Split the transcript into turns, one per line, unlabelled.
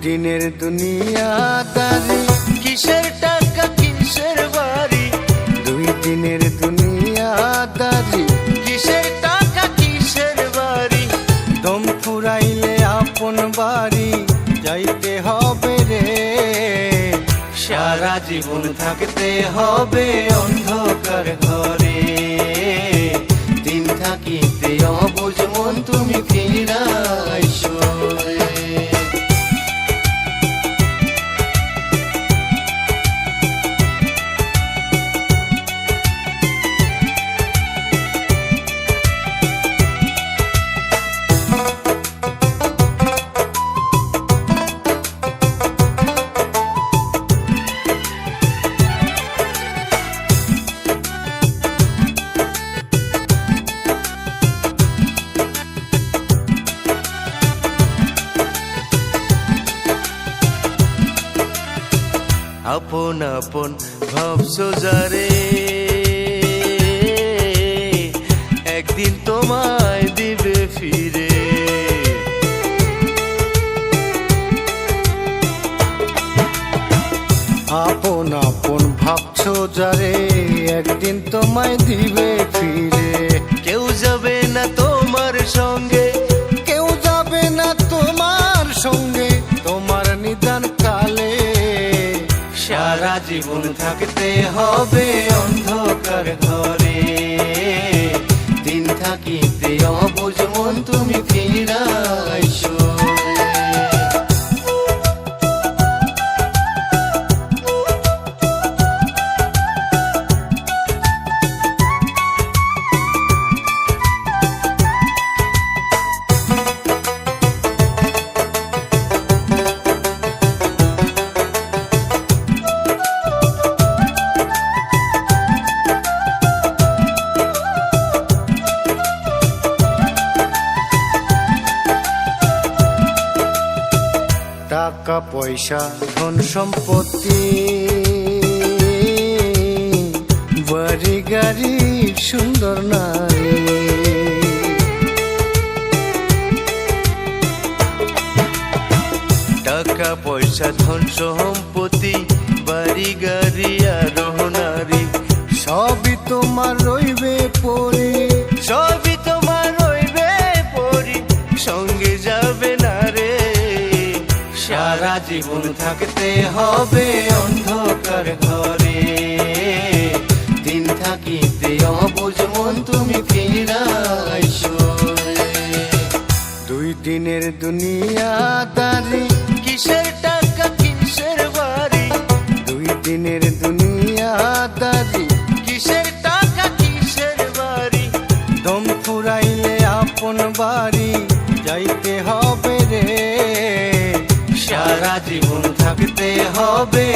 দিনের দুনিয়াদারি, কিসের টাকা কিসের বাড়ি। দুই দিনের দুনিয়াদারি, কিসের টাকা কিসের বাড়ি। দম ফুরাইলে আপন বাড়ি যাইতে হবে রে। সারা জীবন থাকতে হবে অন্ধকার ঘরে। দিন থাকিতে অবুঝ মন তুমি ফিরাইছো রে। আপন আপন ভাবছো যারে, একদিন তোমায় দিবে ফিরে। আপন আপন ভাবছো যারে, একদিন তোমায় দিবে ফিরে। কেউ যাবে না তোমার সঙ্গে, কেউ যাবে না তোমার সঙ্গে তোমার নিদান কালে। সারা জীবন থাকতে হবে অন্ধকার ঘরে। দিন থাকিতে অবুঝ মন তুমি ফিরাইছো। টাকা পয়সা ধন সম্পত্তি, বাড়ি গাড়ি সুন্দর নারী। টাকা পয়সা ধন সম্পত্তি, বাড়ি গাড়ি আর নারী, সবই তোমার রইবে পরে। সবই তোমার রইবে পরে, সঙ্গে যাবে না রে। সারা জীবন থাকতে হবে অন্ধকার ঘরে। দিন থাকিতে অবুঝ মন তুমি ফিরাইছো রে। দুই দিনের দুনিয়াদারি, কিসের টাকা কিসের বাড়ি। দুই দিনের দুনিয়াদারি, কিসের টাকা কিসের বাড়ি। দম ফুরাইলে আপন বাড়ি যাইতে হবে রে। সারা জীবন থাকতে হবে